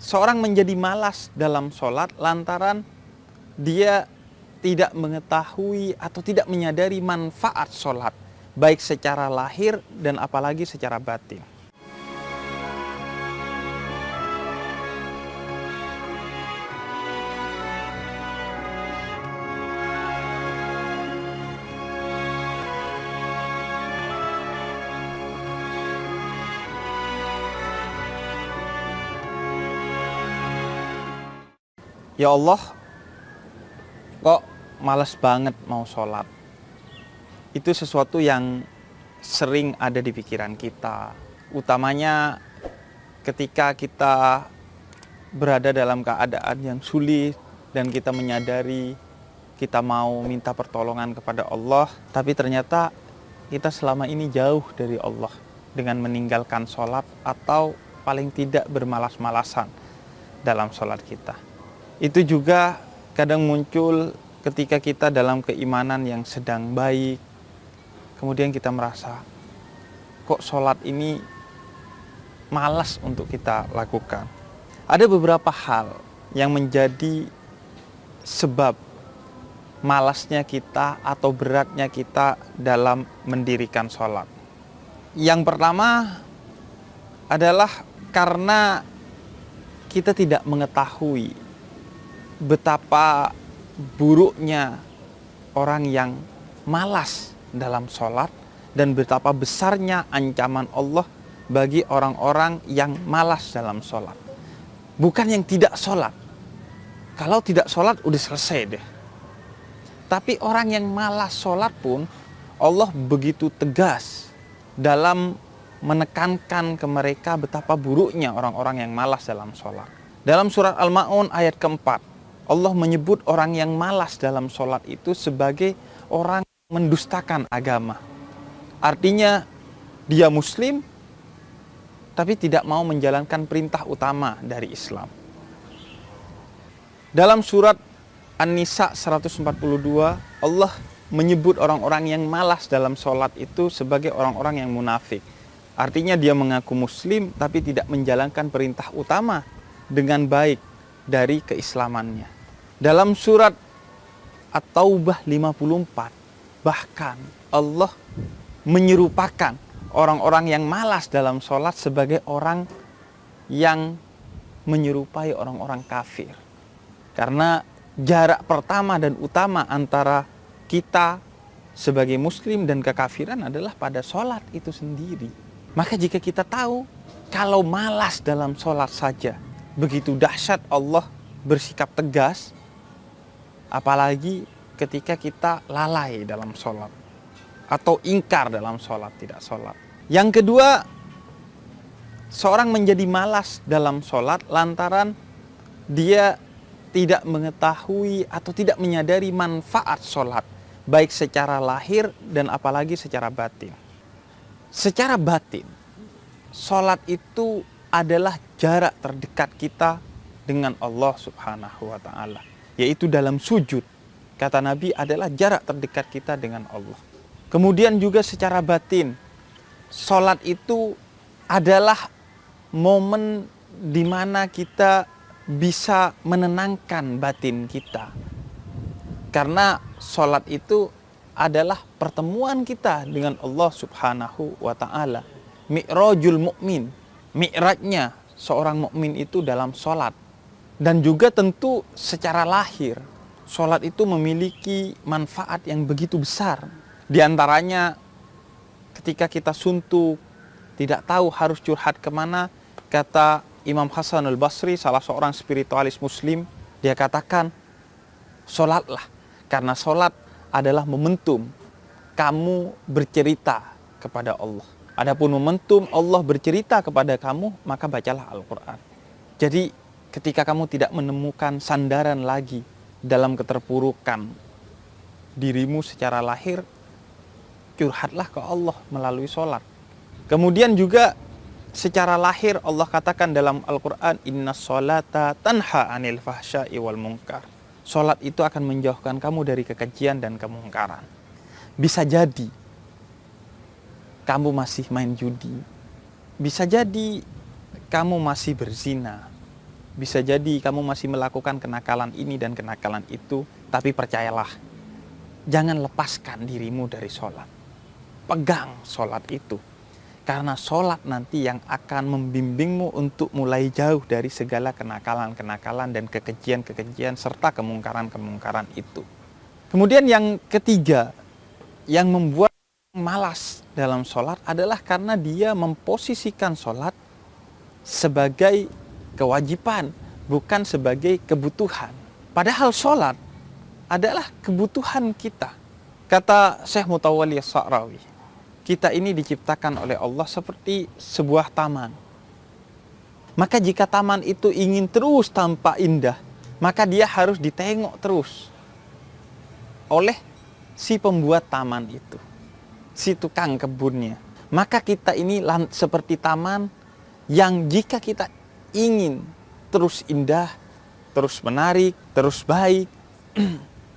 seorang menjadi malas dalam sholat lantaran dia tidak mengetahui atau tidak menyadari manfaat sholat, baik secara lahir dan apalagi secara batin. Ya Allah, kok malas banget mau sholat. Itu sesuatu yang sering ada di pikiran kita. Utamanya ketika kita berada dalam keadaan yang sulit dan kita menyadari kita mau minta pertolongan kepada Allah, tapi ternyata kita selama ini jauh dari Allah dengan meninggalkan sholat atau paling tidak bermalas-malasan dalam sholat kita. Itu juga kadang muncul ketika kita dalam keimanan yang sedang baik, kemudian kita merasa kok sholat ini malas untuk kita lakukan. Ada beberapa hal yang menjadi sebab malasnya kita atau beratnya kita dalam mendirikan sholat. Yang pertama adalah karena kita tidak mengetahui betapa buruknya orang yang malas dalam sholat dan betapa besarnya ancaman Allah bagi orang-orang yang malas dalam sholat. Bukan yang tidak sholat. Kalau tidak sholat udah selesai deh. Tapi orang yang malas sholat pun Allah begitu tegas dalam menekankan ke mereka betapa buruknya orang-orang yang malas dalam sholat. Dalam surat Al-Ma'un ayat keempat, Allah menyebut orang yang malas dalam sholat itu sebagai orang yang mendustakan agama. Artinya dia muslim tapi tidak mau menjalankan perintah utama dari Islam. Dalam surat An-Nisa 142, Allah menyebut orang-orang yang malas dalam sholat itu sebagai orang-orang yang munafik. Artinya dia mengaku muslim tapi tidak menjalankan perintah utama dengan baik dari keislamannya. Dalam surat At-Taubah 54, bahkan Allah menyerupakan orang-orang yang malas dalam sholat sebagai orang yang menyerupai orang-orang kafir. Karena jarak pertama dan utama antara kita sebagai muslim dan kekafiran adalah pada sholat itu sendiri. Maka jika kita tahu kalau malas dalam sholat saja begitu dahsyat Allah bersikap tegas, apalagi ketika kita lalai dalam sholat atau ingkar dalam sholat, tidak sholat. Yang kedua, seorang menjadi malas dalam sholat lantaran dia tidak mengetahui atau tidak menyadari manfaat sholat, baik secara lahir dan apalagi secara batin. Secara batin, sholat itu adalah jarak terdekat kita dengan Allah Subhanahu wa Ta'ala, yaitu dalam sujud. Kata Nabi adalah jarak terdekat kita dengan Allah. Kemudian juga secara batin, sholat itu adalah momen di mana kita bisa menenangkan batin kita. Karena sholat itu adalah pertemuan kita dengan Allah Subhanahu wa Ta'ala. Mi'rajul mu'min, mi'rajnya seorang mukmin itu dalam sholat. Dan juga tentu secara lahir, sholat itu memiliki manfaat yang begitu besar. Di antaranya ketika kita suntuk, tidak tahu harus curhat kemana, kata Imam Hasan al-Basri, salah seorang spiritualis muslim, dia katakan, sholatlah. Karena sholat adalah momentum kamu bercerita kepada Allah. Adapun momentum Allah bercerita kepada kamu, maka bacalah Al-Quran. Jadi ketika kamu tidak menemukan sandaran lagi dalam keterpurukan dirimu secara lahir, curhatlah ke Allah melalui sholat. Kemudian juga secara lahir Allah katakan dalam Al-Quran, inna sholata tanha anil fahsya'i wal munkar. Sholat itu akan menjauhkan kamu dari kekejian dan kemungkaran. Bisa jadi kamu masih main judi, bisa jadi kamu masih berzina, bisa jadi kamu masih melakukan kenakalan ini dan kenakalan itu, tapi percayalah, jangan lepaskan dirimu dari sholat. Pegang sholat itu. Karena sholat nanti yang akan membimbingmu untuk mulai jauh dari segala kenakalan-kenakalan dan kekejian-kekejian serta kemungkaran-kemungkaran itu. Kemudian yang ketiga, yang membuat malas dalam sholat adalah karena dia memposisikan sholat sebagai kewajiban, bukan sebagai kebutuhan. Padahal sholat adalah kebutuhan kita. Kata Syekh Mutawalli Sa'rawi, kita ini diciptakan oleh Allah seperti sebuah taman. Maka jika taman itu ingin terus tampak indah, maka dia harus ditengok terus oleh si pembuat taman itu, si tukang kebunnya. Maka kita ini seperti taman yang jika kita ingin terus indah, terus menarik, terus baik,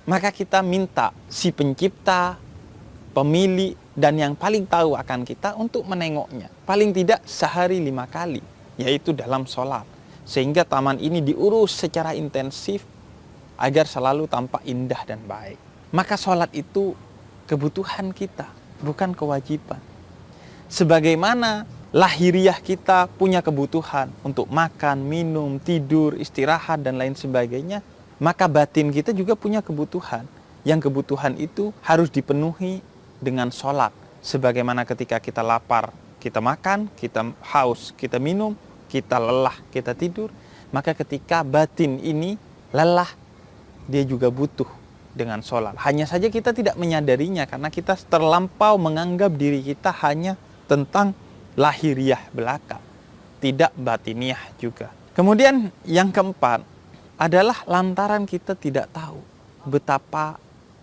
maka kita minta si pencipta, pemilik, dan yang paling tahu akan kita untuk menengoknya. Paling tidak sehari 5 kali, yaitu dalam sholat. Sehingga taman ini diurus secara intensif agar selalu tampak indah dan baik. Maka sholat itu kebutuhan kita, bukan kewajiban. Sebagaimana lahiriah kita punya kebutuhan untuk makan, minum, tidur, istirahat, dan lain sebagainya, maka batin kita juga punya kebutuhan. Yang kebutuhan itu harus dipenuhi dengan sholat. Sebagaimana ketika kita lapar, kita makan, kita haus, kita minum, kita lelah, kita tidur. Maka ketika batin ini lelah, dia juga butuh dengan sholat. Hanya saja kita tidak menyadarinya karena kita terlampau menganggap diri kita hanya tentang lahiriah belaka, tidak batiniah juga. Kemudian yang keempat adalah lantaran kita tidak tahu betapa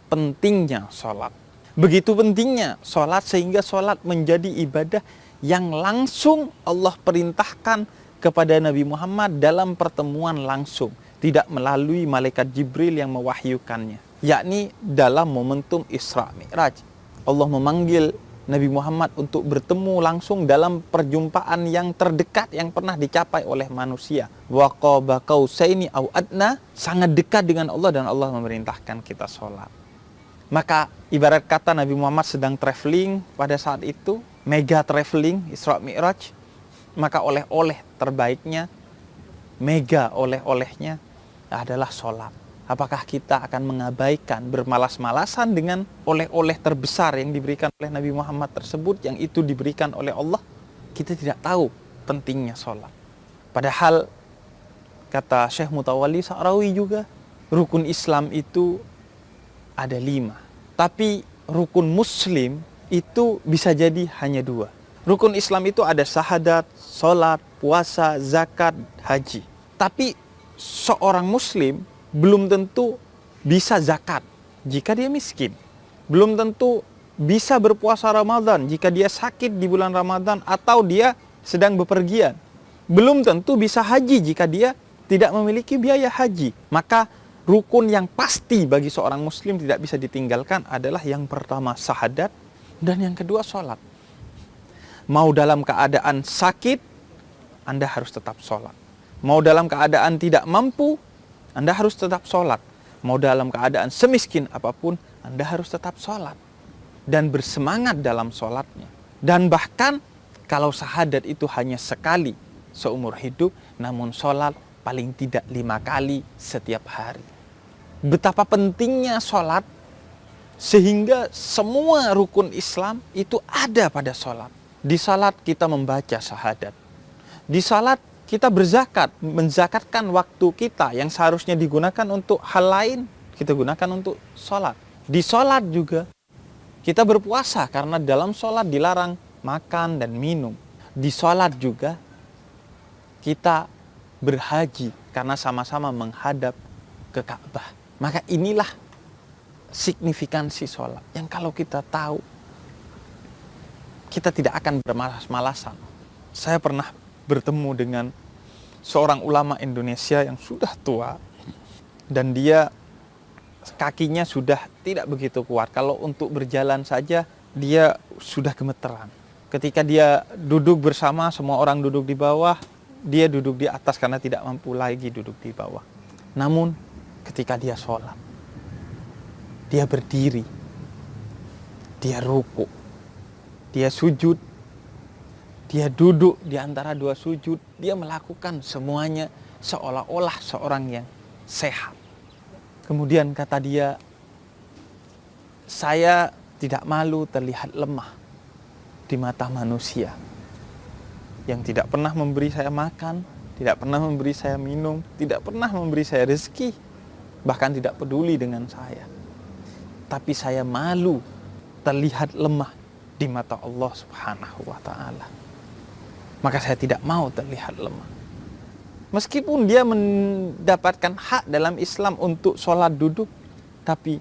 pentingnya sholat. Begitu pentingnya sholat sehingga sholat menjadi ibadah yang langsung Allah perintahkan kepada Nabi Muhammad dalam pertemuan langsung, tidak melalui malaikat Jibril yang mewahyukannya, yakni dalam momentum Isra Mi'raj. Allah memanggil Nabi Muhammad untuk bertemu langsung dalam perjumpaan yang terdekat yang pernah dicapai oleh manusia. Wa qaba qausaini au adna, sangat dekat dengan Allah, dan Allah memerintahkan kita sholat. Maka ibarat kata Nabi Muhammad sedang traveling pada saat itu, mega traveling Isra Mi'raj, maka oleh-oleh terbaiknya, mega oleh-olehnya adalah sholat. Apakah kita akan mengabaikan, bermalas-malasan dengan oleh-oleh terbesar yang diberikan oleh Nabi Muhammad tersebut, yang itu diberikan oleh Allah? Kita tidak tahu pentingnya sholat. Padahal kata Syekh Mutawalli Sa'rawi juga, rukun Islam itu ada 5. Tapi rukun Muslim itu bisa jadi hanya 2. Rukun Islam itu ada syahadat, sholat, puasa, zakat, haji. Tapi seorang Muslim belum tentu bisa zakat jika dia miskin. Belum tentu bisa berpuasa Ramadan jika dia sakit di bulan Ramadan atau dia sedang bepergian. Belum tentu bisa haji jika dia tidak memiliki biaya haji. Maka rukun yang pasti bagi seorang Muslim tidak bisa ditinggalkan adalah yang pertama syahadat, dan yang kedua sholat. Mau dalam keadaan sakit, Anda harus tetap sholat. Mau dalam keadaan tidak mampu, Anda harus tetap sholat. Mau dalam keadaan semiskin apapun, Anda harus tetap sholat. Dan bersemangat dalam sholatnya. Dan bahkan kalau syahadat itu hanya sekali seumur hidup, namun sholat paling tidak 5 kali setiap hari. Betapa pentingnya sholat, sehingga semua rukun Islam itu ada pada sholat. Di sholat kita membaca syahadat. Di sholat kita berzakat, menzakatkan waktu kita yang seharusnya digunakan untuk hal lain, kita gunakan untuk sholat. Di sholat juga kita berpuasa karena dalam sholat dilarang makan dan minum. Di sholat juga kita berhaji karena sama-sama menghadap ke Ka'bah. Maka inilah signifikansi sholat yang kalau kita tahu, kita tidak akan bermalas-malasan. Saya pernah bertemu dengan seorang ulama Indonesia yang sudah tua, dan dia kakinya sudah tidak begitu kuat. Kalau untuk berjalan saja dia sudah gemeteran. Ketika dia duduk bersama, semua orang duduk di bawah, dia duduk di atas karena tidak mampu lagi duduk di bawah. Namun ketika dia sholat, dia berdiri, dia ruku, dia sujud, dia duduk di antara dua sujud, dia melakukan semuanya seolah-olah seorang yang sehat. Kemudian kata dia, saya tidak malu terlihat lemah di mata manusia yang tidak pernah memberi saya makan, tidak pernah memberi saya minum, tidak pernah memberi saya rezeki, bahkan tidak peduli dengan saya. Tapi saya malu terlihat lemah di mata Allah Subhanahu wa ta'ala. Maka saya tidak mau terlihat lemah. Meskipun dia mendapatkan hak dalam Islam untuk sholat duduk, tapi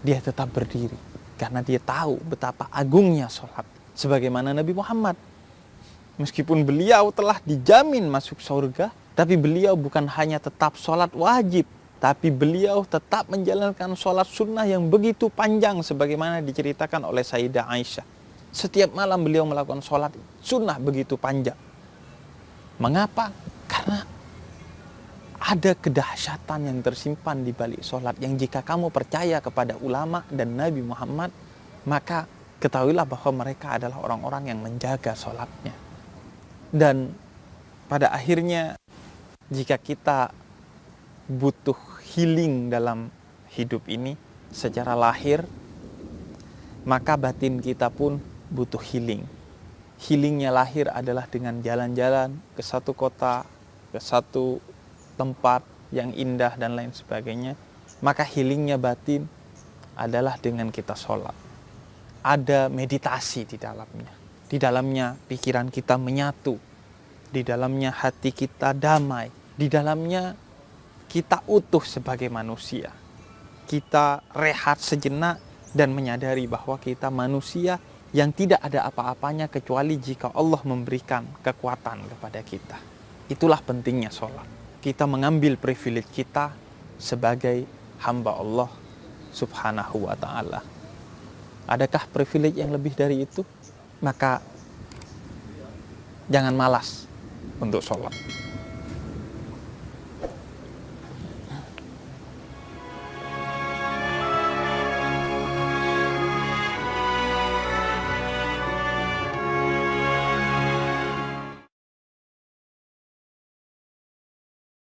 dia tetap berdiri. Karena dia tahu betapa agungnya sholat. Sebagaimana Nabi Muhammad. Meskipun beliau telah dijamin masuk surga, tapi beliau bukan hanya tetap sholat wajib, tapi beliau tetap menjalankan sholat sunnah yang begitu panjang sebagaimana diceritakan oleh Sayyidah Aisyah. Setiap malam beliau melakukan sholat sunnah begitu panjang. Mengapa? Karena ada kedahsyatan yang tersimpan di balik sholat yang jika kamu percaya kepada ulama dan Nabi Muhammad, maka ketahuilah bahwa mereka adalah orang-orang yang menjaga sholatnya. Dan pada akhirnya jika kita butuh healing dalam hidup ini secara lahir, maka batin kita pun butuh healing. Healingnya lahir adalah dengan jalan-jalan ke satu kota, ke satu tempat yang indah dan lain sebagainya. Maka healingnya batin adalah dengan kita sholat. Ada meditasi di dalamnya. Di dalamnya pikiran kita menyatu. Di dalamnya hati kita damai. Di dalamnya kita utuh sebagai manusia. Kita rehat sejenak dan menyadari bahwa kita manusia yang tidak ada apa-apanya kecuali jika Allah memberikan kekuatan kepada kita. Itulah pentingnya sholat. Kita mengambil privilege kita sebagai hamba Allah Subhanahu wa ta'ala. Adakah privilege yang lebih dari itu? Maka jangan malas untuk sholat.